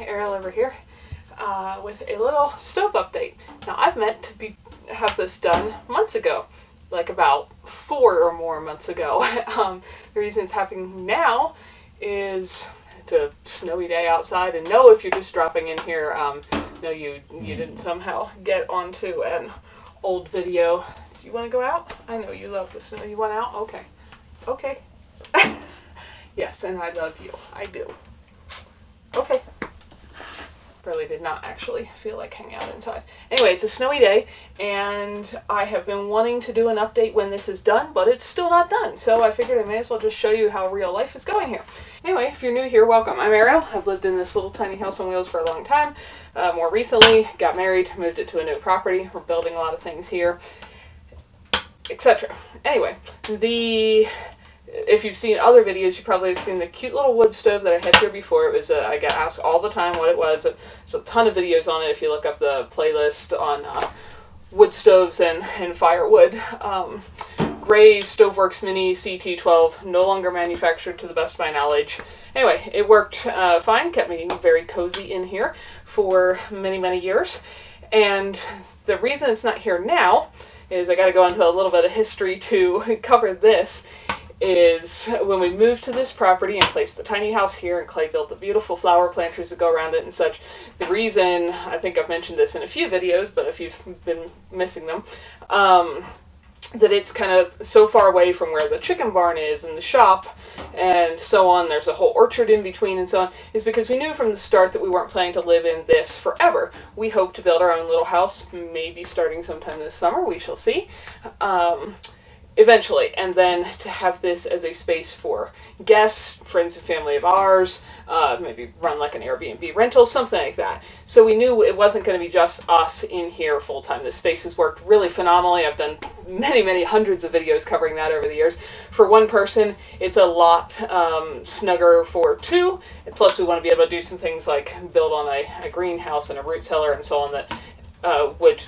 Ariel over here with a little stove update. Now I've meant to have this done months ago, like about 4 or more months ago. The reason it's happening now is it's a snowy day outside, and no, if you're just dropping in here, no, you didn't somehow get onto an old video. Do you want to go out? I know you love the snow. You want out? Okay. Okay. Yes, and I love you. I do. Okay. Really did not actually feel like hanging out inside. Anyway, it's a snowy day, and I have been wanting to do an update when this is done, but it's still not done. So I figured I may as well just show you how real life is going here. Anyway, if you're new here, welcome. I'm Ariel. I've lived in this little tiny house on wheels for a long time. More recently, got married, moved it to a new property. We're building a lot of things here, etc. Anyway, if you've seen other videos, you probably have seen the cute little wood stove that I had here before. It was, I get asked all the time what it was. There's a ton of videos on it if you look up the playlist on wood stoves and firewood. Gray Stoveworks Mini CT12, no longer manufactured to the best of my knowledge. Anyway, it worked fine, kept me very cozy in here for many, many years. And the reason it's not here now is I got to go into a little bit of history to cover this. Is when we moved to this property and placed the tiny house here, and Clay built the beautiful flower planters that go around it and such. The reason, I think I've mentioned this in a few videos, but if you've been missing them, that it's kind of so far away from where the chicken barn is and the shop and so on, there's a whole orchard in between and so on, is because we knew from the start that we weren't planning to live in this forever. We hope to build our own little house, maybe starting sometime this summer, we shall see. Eventually, and then to have this as a space for guests, friends and family of ours, maybe run like an Airbnb rental, something like that. So we knew it wasn't going to be just us in here full time. This space has worked really phenomenally. I've done many, many hundreds of videos covering that over the years. For one person, it's a lot snugger for two, and plus we want to be able to do some things like build on a greenhouse and a root cellar and so on that would,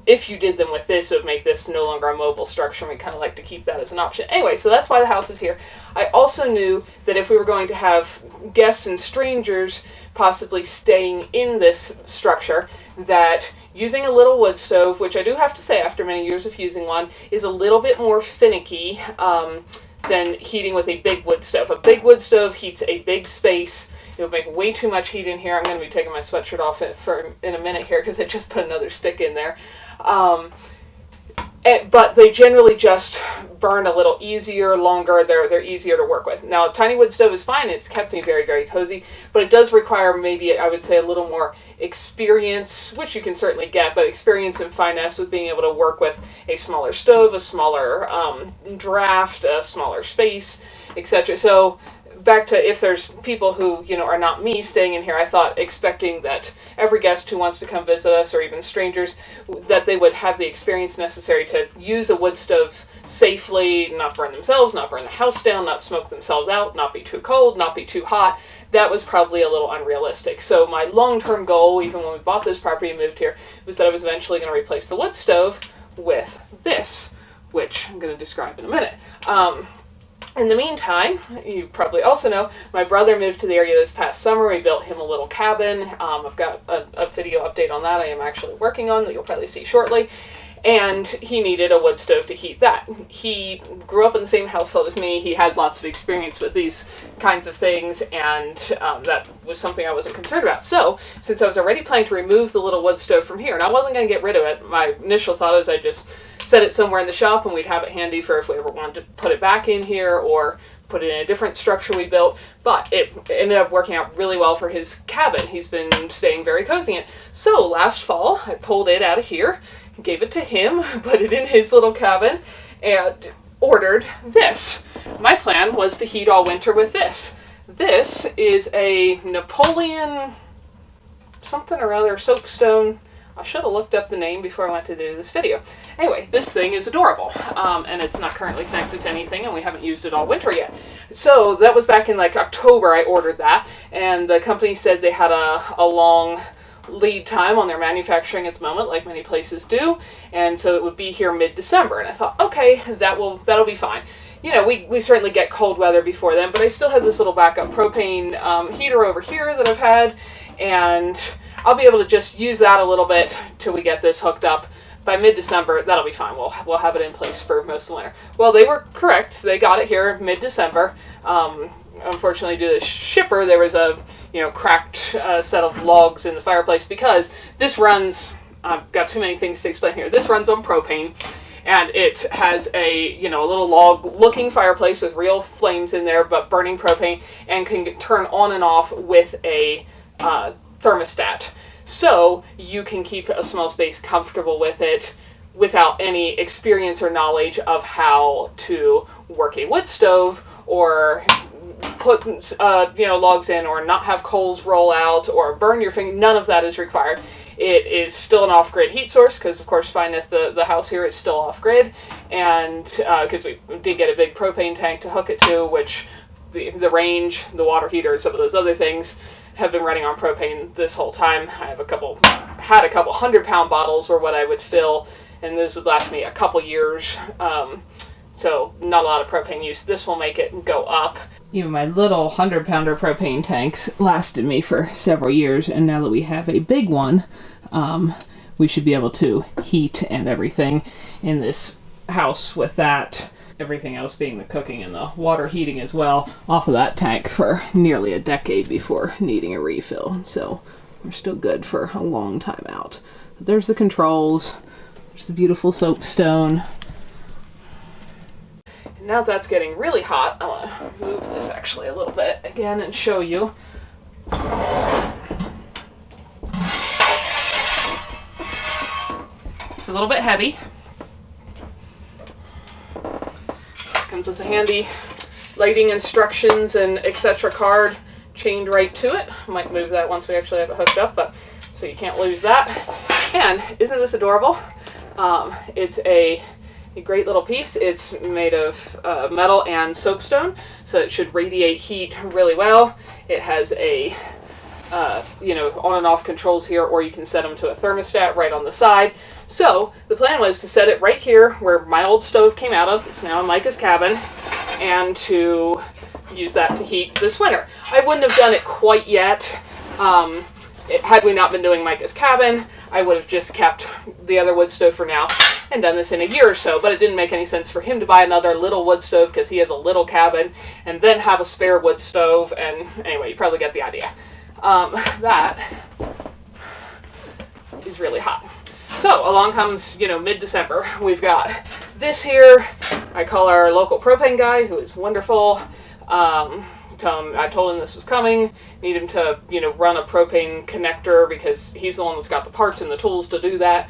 if you did them with this, it would make this no longer a mobile structure, and we kind of like to keep that as an option. Anyway, so that's why the house is here. I also knew that if we were going to have guests and strangers possibly staying in this structure, that using a little wood stove, which I do have to say after many years of using one, is a little bit more finicky than heating with a big wood stove. A big wood stove heats a big space. It would make way too much heat in here. I'm going to be taking my sweatshirt off in a minute here because I just put another stick in there. But they generally just burn a little easier, longer. They're easier to work with. Now, a tiny wood stove is fine. It's kept me very, very cozy, but it does require maybe, I would say, a little more experience, which you can certainly get, but experience and finesse with being able to work with a smaller stove, a smaller draft, a smaller space, etc. So back to if there's people who, are not me staying in here, I thought expecting that every guest who wants to come visit us, or even strangers, that they would have the experience necessary to use a wood stove safely, not burn themselves, not burn the house down, not smoke themselves out, not be too cold, not be too hot. That was probably a little unrealistic. So my long-term goal, even when we bought this property and moved here, was that I was eventually going to replace the wood stove with this, which I'm going to describe in a minute. In the meantime, you probably also know, my brother moved to the area this past summer. We built him a little cabin. I've got a video update on that I am actually working on that you'll probably see shortly. And he needed a wood stove to heat that. He grew up in the same household as me. He has lots of experience with these kinds of things, and that was something I wasn't concerned about. So, since I was already planning to remove the little wood stove from here, and I wasn't going to get rid of it, my initial thought was I'd just set it somewhere in the shop and we'd have it handy for if we ever wanted to put it back in here or put it in a different structure we built. But it ended up working out really well for his cabin. He's been staying very cozy in it. So last fall, I pulled it out of here, gave it to him, put it in his little cabin, and ordered this. My plan was to heat all winter with this. This is a Napoleon something or other soapstone. I should have looked up the name before I went to do this video. Anyway, this thing is adorable, and it's not currently connected to anything, and we haven't used it all winter yet. So that was back in like October I ordered that, and the company said they had a long lead time on their manufacturing at the moment, like many places do, and so it would be here mid-December. And I thought, okay, that'll be fine. We certainly get cold weather before then, but I still have this little backup propane heater over here that I've had, and I'll be able to just use that a little bit till we get this hooked up. By mid-December, that'll be fine. We'll have it in place for most of the winter. Well, they were correct. They got it here mid-December. Unfortunately, due to the shipper, there was a cracked set of logs in the fireplace because this runs. I've got too many things to explain here. This runs on propane, and it has a little log-looking fireplace with real flames in there, but burning propane, and can turn on and off with a thermostat. So you can keep a small space comfortable with it without any experience or knowledge of how to work a wood stove or put logs in, or not have coals roll out or burn your finger. None of that is required. It is still an off-grid heat source because, of course, the house here is still off-grid, and because we did get a big propane tank to hook it to, which the range, the water heater, and some of those other things have been running on propane this whole time. I have had a couple 100-pound bottles were what I would fill, and those would last me a couple years. So not a lot of propane use. This will make it go up. Even my little 100-pounder propane tanks lasted me for several years, and now that we have a big one, we should be able to heat and everything in this house with that. Everything else being the cooking and the water heating as well, off of that tank for nearly a decade before needing a refill. So we're still good for a long time out. But there's the controls. There's the beautiful soapstone. And now that's getting really hot, I want to move this actually a little bit again and show you. It's a little bit heavy. Comes with a handy lighting instructions and etc. card chained right to it. I might move that once we actually have it hooked up, but so you can't lose that. And isn't this adorable? It's a great little piece. It's made of metal and soapstone, so it should radiate heat really well. It has a on and off controls here, or you can set them to a thermostat right on the side. So the plan was to set it right here where my old stove came out of. It's now in Micah's cabin, and to use that to heat this winter. I wouldn't have done it quite yet. Had we not been doing Micah's cabin, I would have just kept the other wood stove for now and done this in a year or so, but it didn't make any sense for him to buy another little wood stove because he has a little cabin and then have a spare wood stove, and anyway, you probably get the idea. That is really hot. So along comes, mid-December. We've got this here. I call our local propane guy, who is wonderful. I told him this was coming. Need him to, run a propane connector because he's the one that's got the parts and the tools to do that.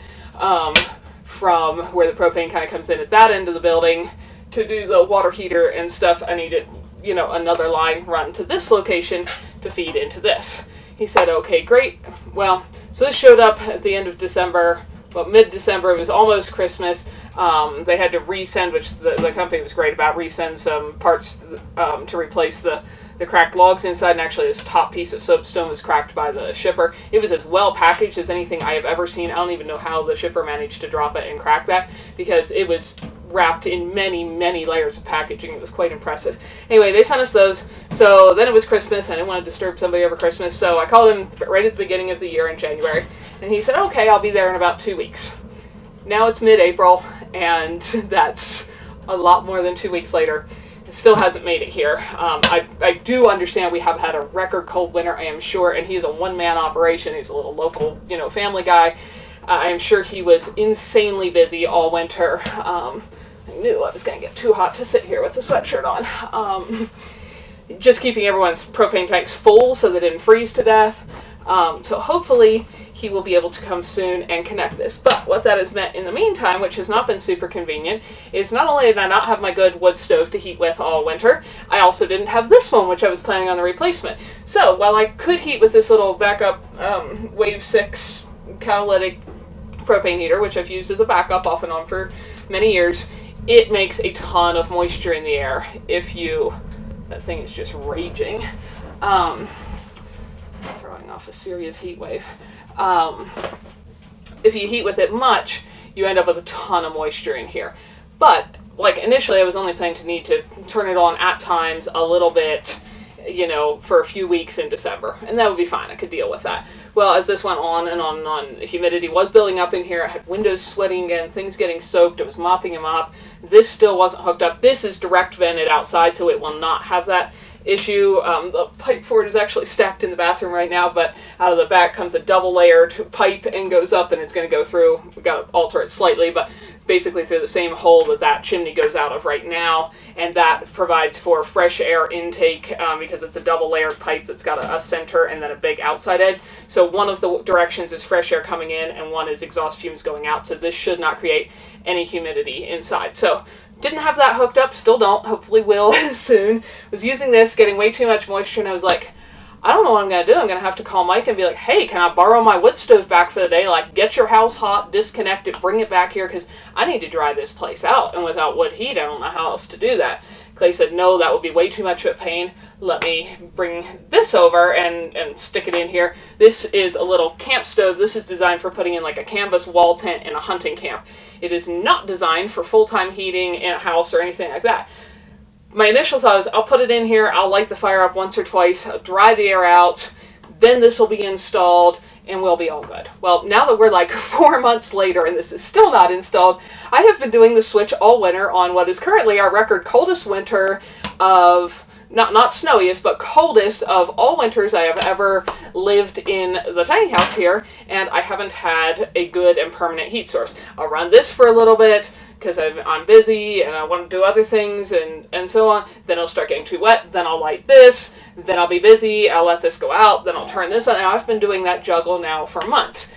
From where the propane kind of comes in at that end of the building to do the water heater and stuff, I needed, another line run to this location to feed into this. He said, okay, great. Well, so this showed up at the end of December, but mid-December. It was almost Christmas. They had to resend, which the company was great about, resend some parts to replace the cracked logs inside, and actually this top piece of soapstone was cracked by the shipper. It was as well packaged as anything I have ever seen. I don't even know how the shipper managed to drop it and crack that, because it was wrapped in many, many layers of packaging. It was quite impressive. Anyway, they sent us those. So then it was Christmas. I didn't want to disturb somebody over Christmas, so I called him right at the beginning of the year in January, and he said, okay, I'll be there in about 2 weeks. Now it's mid-April, and that's a lot more than 2 weeks later. It still hasn't made it here. I do understand we have had a record cold winter, I am sure, and he's a one-man operation. He's a little local, family guy. I am sure he was insanely busy all winter. I knew I was going to get too hot to sit here with the sweatshirt on. Just keeping everyone's propane tanks full so they didn't freeze to death. So hopefully he will be able to come soon and connect this. But what that has meant in the meantime, which has not been super convenient, is not only did I not have my good wood stove to heat with all winter, I also didn't have this one, which I was planning on the replacement. So while I could heat with this little backup Wave 6 catalytic propane heater, which I've used as a backup off and on for many years, it makes a ton of moisture in the air if you... That thing is just raging. Throwing off a serious heat wave. If you heat with it much, you end up with a ton of moisture in here. But, like, initially I was only planning to need to turn it on at times a little bit you know, for a few weeks in December, and that would be fine. I could deal with that. Well, as this went on and on and on, humidity was building up in here. I had windows sweating again, things getting soaked. I was mopping them up. This still wasn't hooked up. This is direct vented outside, so it will not have that issue. The pipe for it is actually stacked in the bathroom right now, but out of the back comes a double layered pipe and goes up, and it's going to go through. We've got to alter it slightly, but basically through the same hole that that chimney goes out of right now, and that provides for fresh air intake because it's a double layered pipe that's got a center and then a big outside edge. So one of the directions is fresh air coming in and one is exhaust fumes going out, so this should not create any humidity inside. So didn't have that hooked up, still don't, hopefully will soon. Was using this, getting way too much moisture, and I was like, I don't know what I'm going to do. I'm going to have to call Mike and be like, hey, can I borrow my wood stove back for the day? Like, get your house hot, disconnect it, bring it back here, because I need to dry this place out. And without wood heat, I don't know how else to do that. Clay said, no, that would be way too much of a pain. Let me bring this over and stick it in here. This is a little camp stove. This is designed for putting in like a canvas wall tent in a hunting camp. It is not designed for full-time heating in a house or anything like that. My initial thought is I'll put it in here, I'll light the fire up once or twice, I'll dry the air out, then this will be installed, and we'll be all good. Well, now that we're like 4 months later and this is still not installed, I have been doing the switch all winter on what is currently our record coldest winter of, not snowiest, but coldest of all winters I have ever lived in the tiny house here, and I haven't had a good and permanent heat source. I'll run this for a little bit, because I'm busy and I want to do other things and so on. Then it'll start getting too wet. Then I'll light this. Then I'll be busy. I'll let this go out. Then I'll turn this on. And I've been doing that juggle now for months.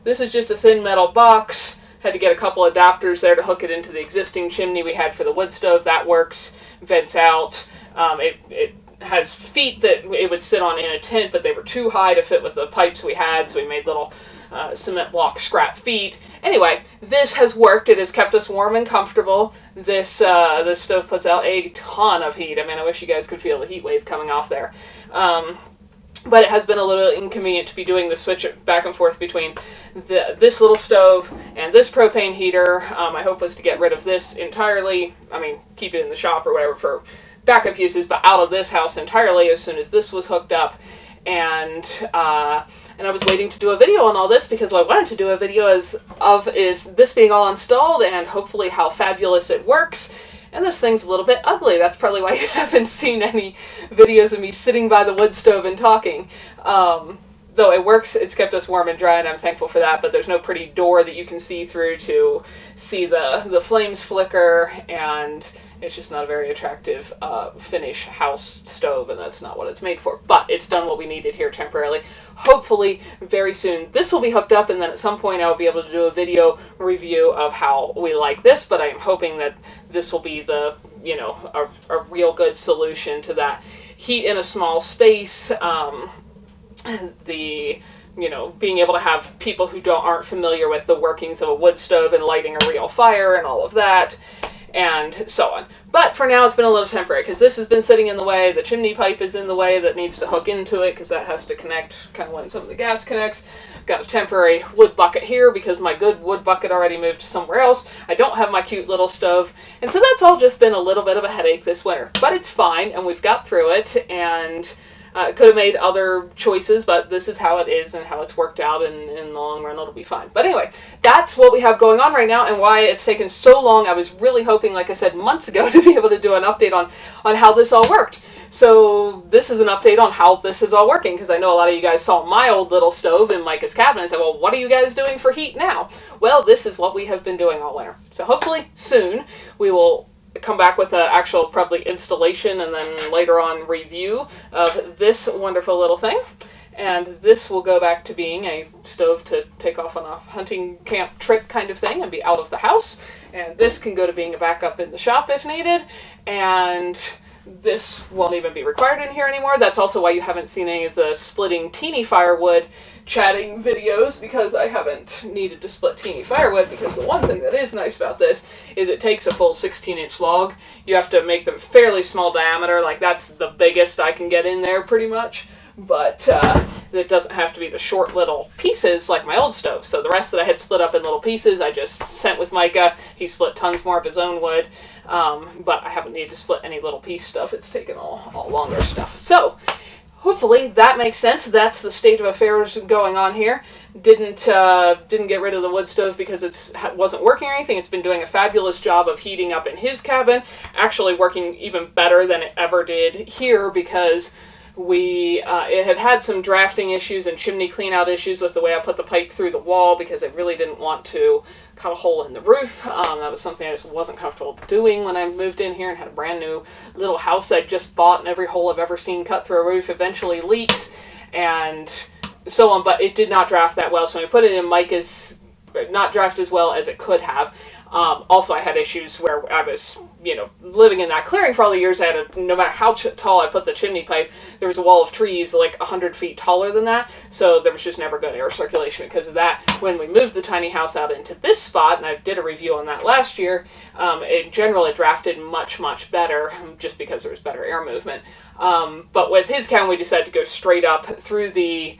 This is just a thin metal box. Had to get a couple adapters there to hook it into the existing chimney we had for the wood stove. That works. Vents out. It has feet that it would sit on in a tent, but they were too high to fit with the pipes we had, so we made little cement block scrap feet. Anyway, this has worked. It has kept us warm and comfortable. This stove puts out a ton of heat. I mean, I wish you guys could feel the heat wave coming off there. But it has been a little inconvenient to be doing the switch back and forth between this little stove and this propane heater. My hope was to get rid of this entirely. I mean, keep it in the shop or whatever for backup uses, but out of this house entirely as soon as this was hooked up. And I was waiting to do a video on all this because what I wanted to do a video is this being all installed and hopefully how fabulous it works. And this thing's a little bit ugly. That's probably why you haven't seen any videos of me sitting by the wood stove and talking. Though it works, it's kept us warm and dry, and I'm thankful for that, but there's no pretty door that you can see through to see the flames flicker, and it's just not a very attractive finish house stove, and that's not what it's made for. But it's done what we needed here temporarily. Hopefully, very soon, this will be hooked up, and then at some point I'll be able to do a video review of how we like this, but I am hoping that this will be the, you know, a real good solution to that heat in a small space, you know, being able to have people who aren't familiar with the workings of a wood stove and lighting a real fire and all of that, and so on. But for now, it's been a little temporary because this has been sitting in the way. The chimney pipe is in the way that needs to hook into it because that has to connect kind of when some of the gas connects. I've got a temporary wood bucket here because my good wood bucket already moved to somewhere else. I don't have my cute little stove. And so that's all just been a little bit of a headache this winter. But it's fine, and we've got through it, and could have made other choices, but this is how it is and how it's worked out, and in the long run it'll be fine. But anyway, that's what we have going on right now and why it's taken so long. I was really hoping, like I said months ago, to be able to do an update on how this all worked. So this is an update on how this is all working, because I know a lot of you guys saw my old little stove in Micah's cabin and said, well, what are you guys doing for heat now? Well, this is what we have been doing all winter. So hopefully soon we will come back with an actual probably installation and then later on review of this wonderful little thing. And this will go back to being a stove to take off on a hunting camp trip kind of thing and be out of the house. And this can go to being a backup in the shop if needed. And this won't even be required in here anymore. That's also why you haven't seen any of the splitting teeny firewood chatting videos, because I haven't needed to split teeny firewood, because the one thing that is nice about this is it takes a full 16-inch log. You have to make them fairly small diameter, like that's the biggest I can get in there pretty much, but that doesn't have to be the short little pieces like my old stove. So the rest that I had split up in little pieces, I just sent with Micah. He split tons more of his own wood, but I haven't needed to split any little piece stuff. It's taken all longer stuff. So hopefully that makes sense. That's the state of affairs going on here. Didn't get rid of the wood stove because it wasn't working or anything. It's been doing a fabulous job of heating up in his cabin, actually working even better than it ever did here, because it had some drafting issues and chimney clean out issues with the way I put the pipe through the wall, because I really didn't want to cut a hole in the roof. That was something I just wasn't comfortable doing when I moved in here and had a brand new little house I just bought, and every hole I've ever seen cut through a roof eventually leaks and so on. But it did not draft that well, so when I put it in, Micah's not draft as well as it could have. Also, I had issues where I was, living in that clearing for all the years. No matter how tall I put the chimney pipe, there was a wall of trees like 100 feet taller than that, so there was just never good air circulation because of that. When we moved the tiny house out into this spot, and I did a review on that last year, in general it drafted much, much better, just because there was better air movement. But with his cabin, we decided to go straight up through the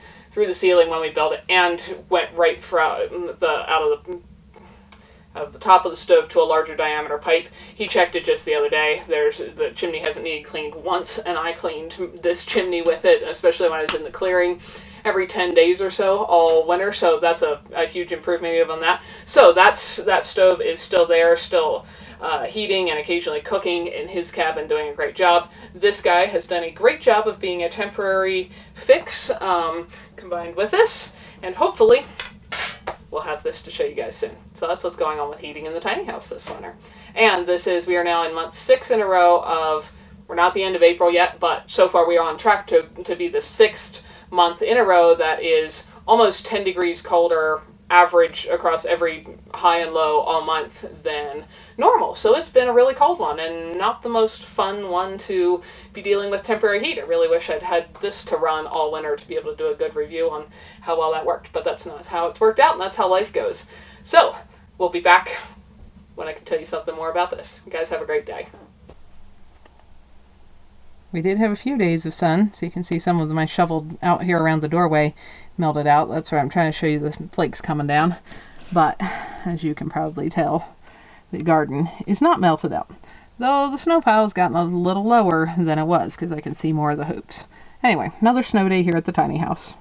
ceiling when we built it, and went right from out of the top of the stove to a larger diameter pipe. He checked it just the other day. The chimney hasn't needed cleaned once, and I cleaned this chimney with it, especially when I was in the clearing, every 10 days or so all winter. So that's a huge improvement on that. So that stove is still there, still heating and occasionally cooking in his cabin, doing a great job. This guy has done a great job of being a temporary fix, combined with this, and hopefully we'll have this to show you guys soon. So that's what's going on with heating in the tiny house this winter. And we are now in month 6 in a row of, we're not at the end of April yet, but so far we are on track to be the 6th month in a row that is almost 10 degrees colder average across every high and low all month than normal. So it's been a really cold one, and not the most fun one to be dealing with temporary heat. I really wish I'd had this to run all winter to be able to do a good review on how well that worked, but that's not how it's worked out, and that's how life goes. So we'll be back when I can tell you something more about this. You guys have a great day. We did have a few days of sun, so you can see some of my shoveled out here around the doorway melted out. That's where I'm trying to show you the flakes coming down. But as you can probably tell, the garden is not melted out, though the snow pile's gotten a little lower than it was because I can see more of the hoops. Anyway, another snow day here at the tiny house.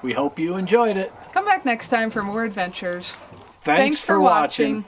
We hope you enjoyed it. Come back next time for more adventures. Thanks for watching.